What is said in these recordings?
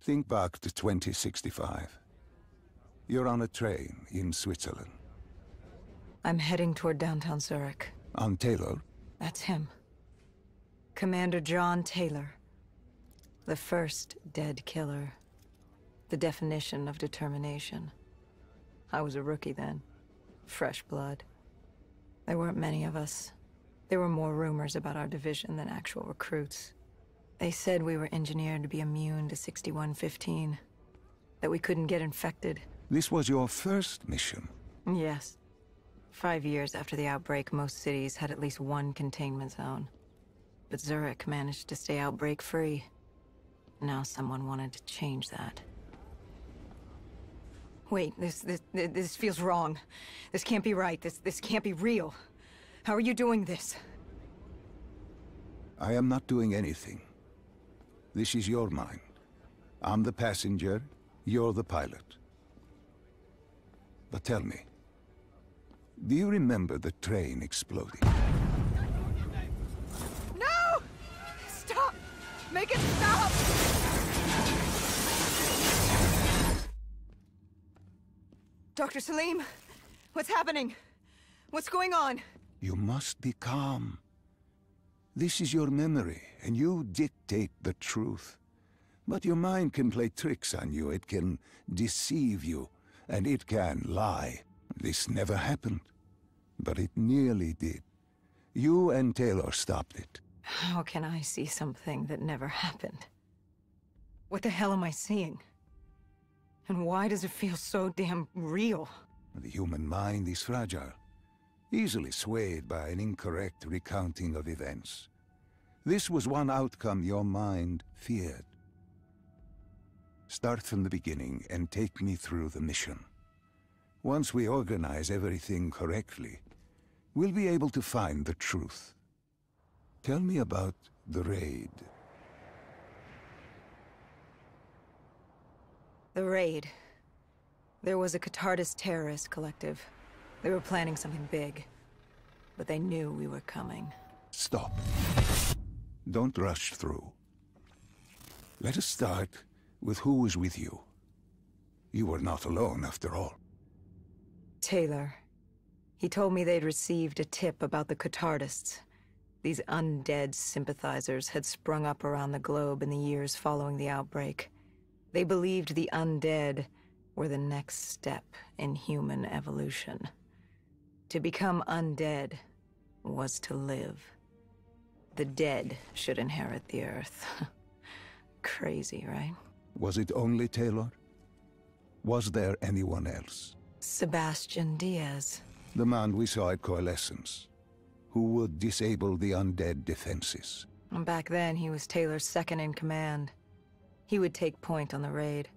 Think back to 2065. You're on a train in Switzerland. I'm heading toward downtown Zurich. On Taylor? That's him. Commander John Taylor. The first dead killer. The definition of determination. I was a rookie then. Fresh blood. There weren't many of us. There were more rumors about our division than actual recruits. They said we were engineered to be immune to 6115. That we couldn't get infected. This was your first mission? Yes. 5 years after the outbreak, most cities had at least one containment zone. But Zurich managed to stay outbreak-free. Now someone wanted to change that. Wait, this feels wrong. This can't be right. This can't be real. How are you doing this? I am not doing anything. This is your mind. I'm the passenger, you're the pilot. But tell me, do you remember the train exploding? No! Stop! Make it stop! Dr. Salim, what's happening? What's going on? You must be calm. This is your memory, and you dictate the truth. But your mind can play tricks on you. It can deceive you, and it can lie. This never happened, but it nearly did. You and Taylor stopped it. How can I see something that never happened? What the hell am I seeing? And why does it feel so damn real? The human mind is fragile, easily swayed by an incorrect recounting of events. This was one outcome your mind feared. Start from the beginning and take me through the mission. Once we organize everything correctly, we'll be able to find the truth. Tell me about the raid. The raid. There was a Catardist terrorist collective. They were planning something big. But they knew we were coming. Stop. Don't rush through. Let us start with who was with you. You were not alone, after all. Taylor. He told me they'd received a tip about the Catardists. These undead sympathizers had sprung up around the globe in the years following the outbreak. They believed the undead were the next step in human evolution. To become undead was to live. The dead should inherit the Earth. Crazy, right? Was it only Taylor? Was there anyone else? Sebastian Diaz. The man we saw at Coalescence, who would disable the undead defenses. And back then, he was Taylor's second in command. He would take point on the raid.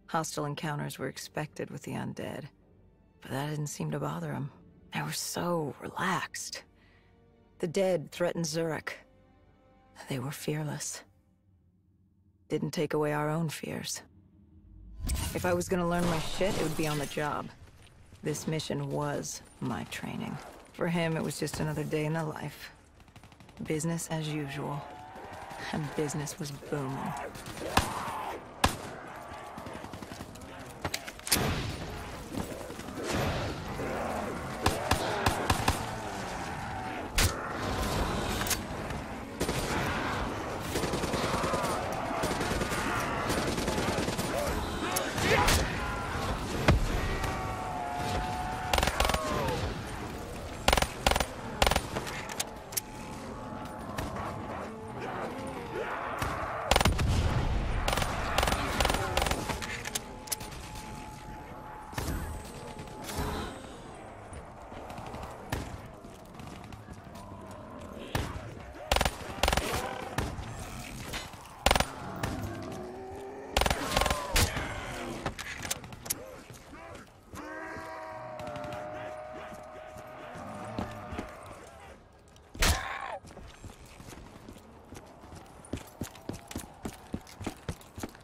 Hostile encounters were expected with the undead, but that didn't seem to bother him. They were so relaxed. The dead threatened Zurich. They were fearless. Didn't take away our own fears. If I was gonna learn my shit, it would be on the job. This mission was my training. For him, it was just another day in the life. Business as usual. And business was booming.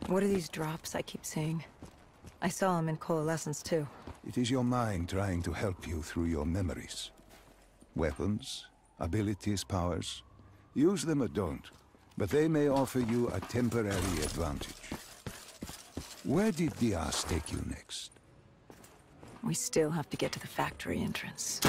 What are these drops I keep seeing? I saw them in Coalescence too. It is your mind trying to help you through your memories. Weapons, abilities, powers. Use them or don't, but they may offer you a temporary advantage. Where did Diaz take you next? We still have to get to the factory entrance.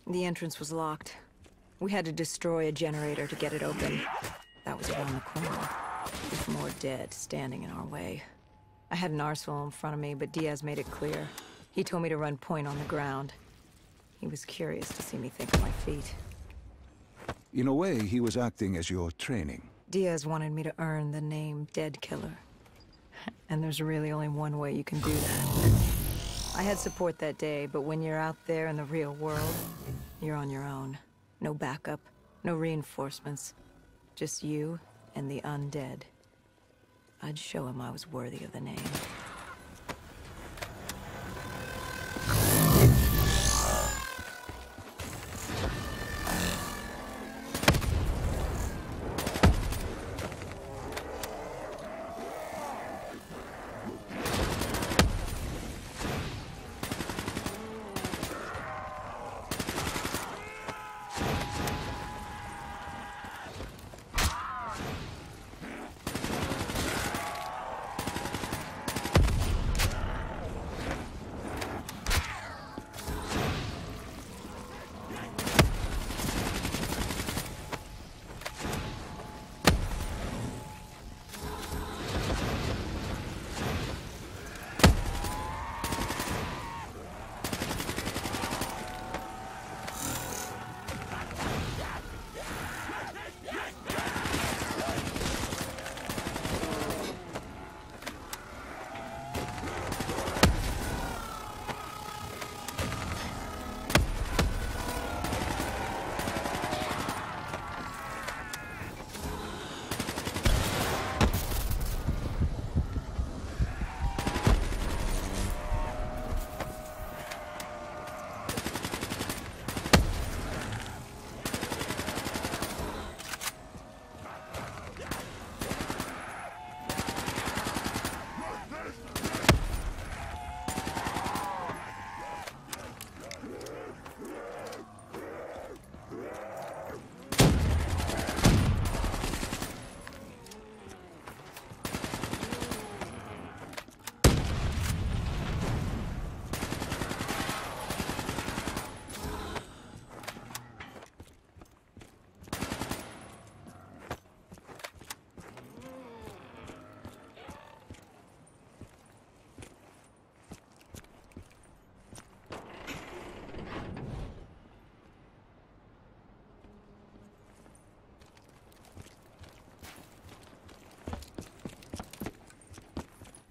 The entrance was locked. We had to destroy a generator to get it open. That was around the corner, with more dead standing in our way. I had an arsenal in front of me, but Diaz made it clear. He told me to run point on the ground. He was curious to see me think on my feet. In a way, he was acting as your training. Diaz wanted me to earn the name Dead Killer. And there's really only one way you can do that. I had support that day, but when you're out there in the real world, you're on your own. No backup, no reinforcements. Just you and the undead. I'd show him I was worthy of the name.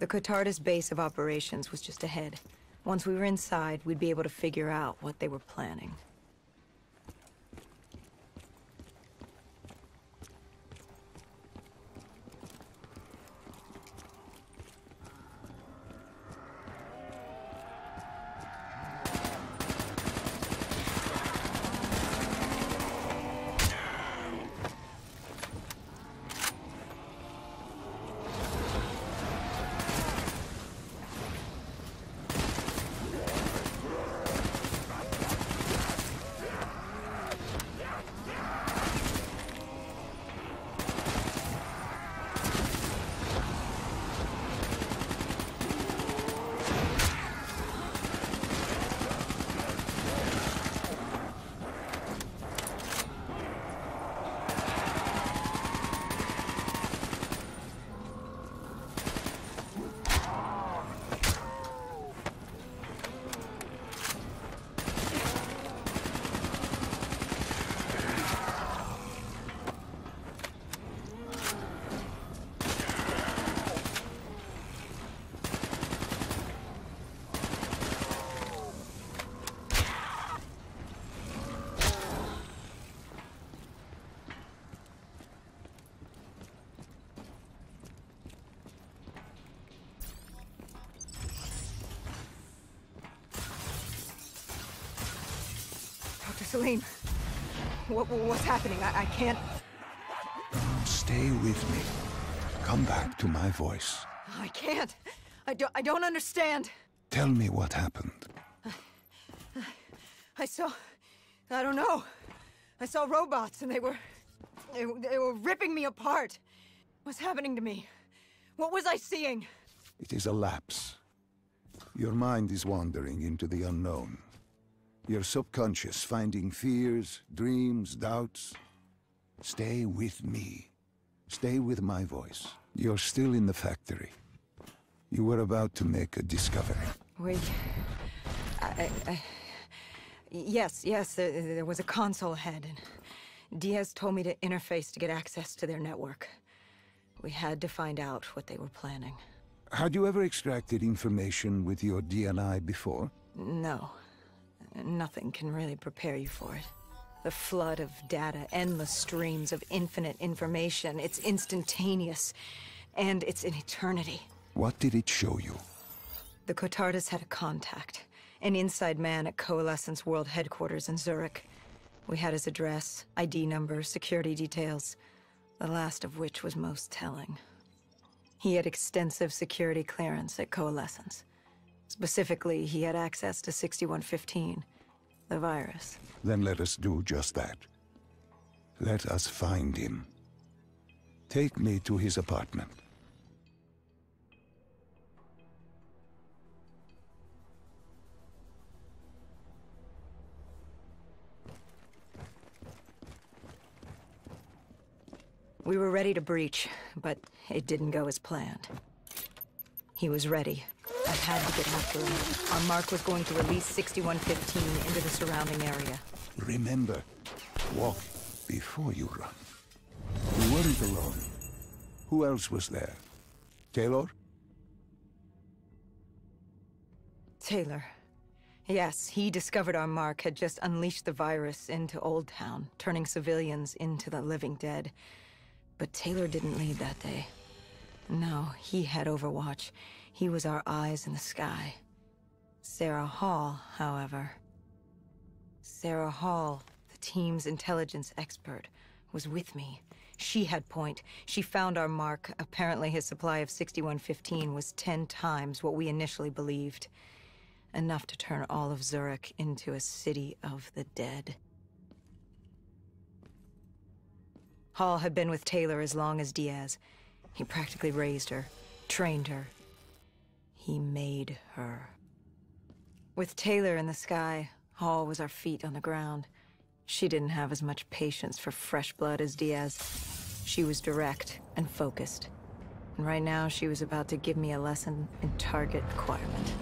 The Cotardis base of operations was just ahead. Once we were inside, we'd be able to figure out what they were planning. Salim, what's happening? I can't... Stay with me. Come back to my voice. I can't. I don't understand. Tell me what happened. I don't know. I saw robots and they were ripping me apart. What's happening to me? What was I seeing? It is a lapse. Your mind is wandering into the unknown. Your subconscious finding fears, dreams, doubts. Stay with me. Stay with my voice. You're still in the factory. You were about to make a discovery. Wait... Yes, there was a console ahead, and Diaz told me to interface to get access to their network. We had to find out what they were planning. Had you ever extracted information with your DNI before? No. Nothing can really prepare you for it. The flood of data, endless streams of infinite information, it's instantaneous, and it's an eternity. What did it show you? The Cotardis had a contact, an inside man at Coalescence World Headquarters in Zurich. We had his address, ID number, security details, the last of which was most telling. He had extensive security clearance at Coalescence. Specifically, he had access to 6115, the virus. Then let us do just that. Let us find him. Take me to his apartment. We were ready to breach, but it didn't go as planned. He was ready. I had to get after him. Our mark was going to release 6115 into the surrounding area. Remember, walk before you run. You weren't alone. Who else was there? Taylor? Taylor. Yes, he discovered our mark had just unleashed the virus into Old Town, turning civilians into the living dead. But Taylor didn't lead that day. No, he had Overwatch. He was our eyes in the sky. Sarah Hall, however... Sarah Hall, the team's intelligence expert, was with me. She had point. She found our mark. Apparently his supply of 6115 was 10 times what we initially believed. Enough to turn all of Zurich into a city of the dead. Hall had been with Taylor as long as Diaz. He practically raised her, trained her. He made her. With Taylor in the sky, Hall was our feet on the ground. She didn't have as much patience for fresh blood as Diaz. She was direct and focused. And right now, she was about to give me a lesson in target acquirement.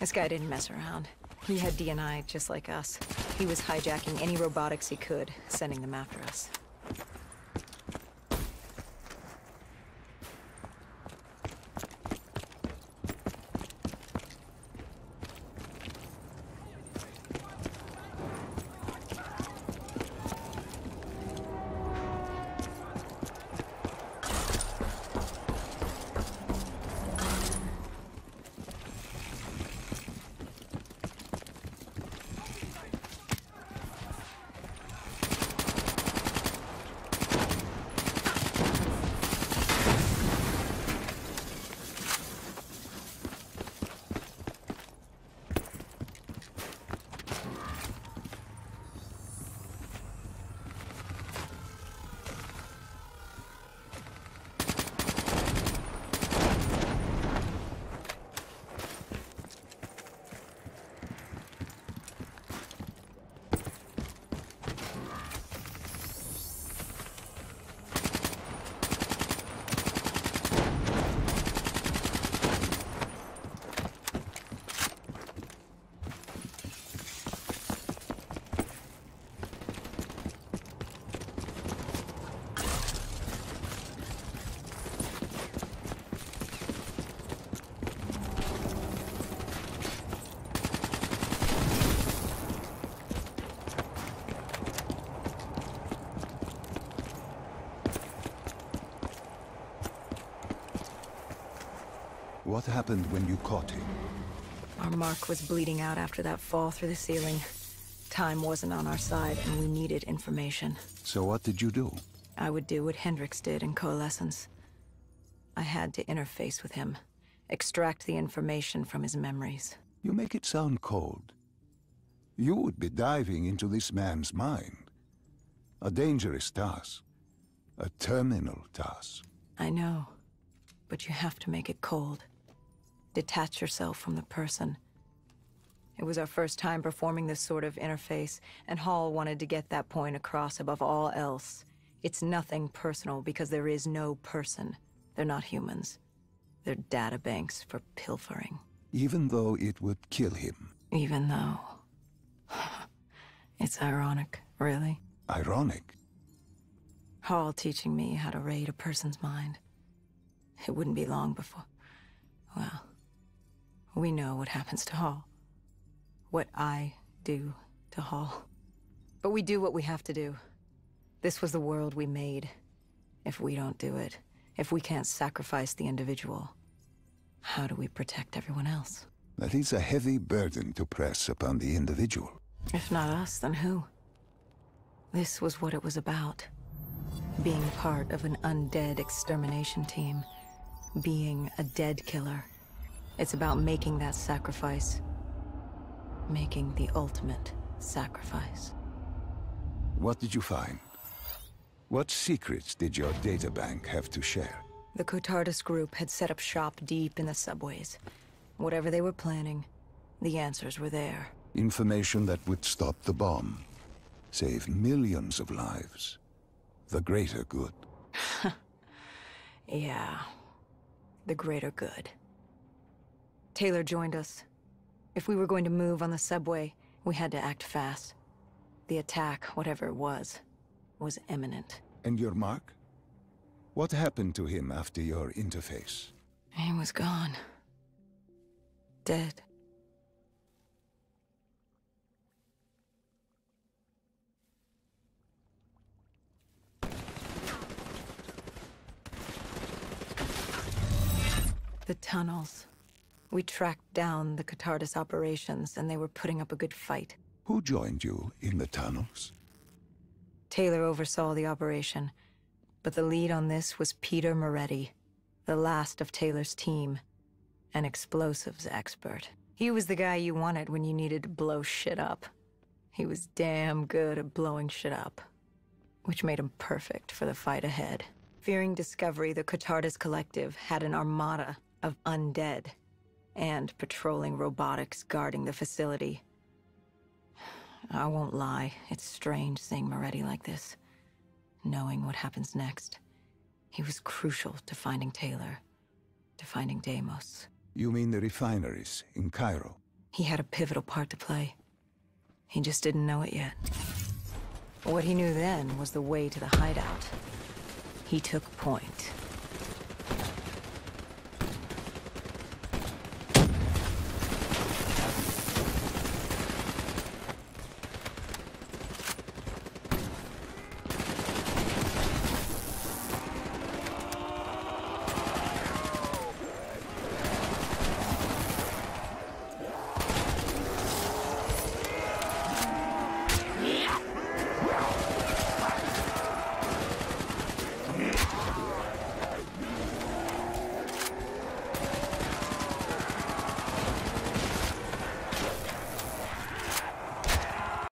This guy didn't mess around. He had DNI just like us. He was hijacking any robotics he could, sending them after us. What happened when you caught him? Our mark was bleeding out after that fall through the ceiling. Time wasn't on our side, and we needed information. So what did you do? I would do what Hendricks did in Coalescence. I had to interface with him, extract the information from his memories. You make it sound cold. You would be diving into this man's mind. A dangerous task. A terminal task. I know, but you have to make it cold. Detach yourself from the person. It was our first time performing this sort of interface, and Hall wanted to get that point across above all else. It's nothing personal because there is no person. They're not humans. They're data banks for pilfering. Even though it would kill him. Even though... It's ironic, really. Ironic? Hall teaching me how to raid a person's mind. It wouldn't be long before... Well, we know what happens to Hall. What I do to Hall. But we do what we have to do. This was the world we made. If we don't do it, if we can't sacrifice the individual, how do we protect everyone else? That is a heavy burden to press upon the individual. If not us, then who? This was what it was about. Being part of an undead extermination team. Being a dead killer. It's about making that sacrifice. Making the ultimate sacrifice. What did you find? What secrets did your databank have to share? The Cotardus group had set up shop deep in the subways. Whatever they were planning, the answers were there. Information that would stop the bomb. Save millions of lives. The greater good. Yeah. The greater good. Taylor joined us. If we were going to move on the subway, we had to act fast. The attack, whatever it was imminent. And your mark? What happened to him after your interface? He was gone. Dead. The tunnels. We tracked down the Cotardus operations, and they were putting up a good fight. Who joined you in the tunnels? Taylor oversaw the operation, but the lead on this was Peter Moretti, the last of Taylor's team, an explosives expert. He was the guy you wanted when you needed to blow shit up. He was damn good at blowing shit up, which made him perfect for the fight ahead. Fearing discovery, the Cotardus Collective had an armada of undead and patrolling robotics guarding the facility. I won't lie, it's strange seeing Moretti like this. Knowing what happens next. He was crucial to finding Taylor, to finding Deimos. You mean the refineries in Cairo? He had a pivotal part to play. He just didn't know it yet. What he knew then was the way to the hideout. He took point.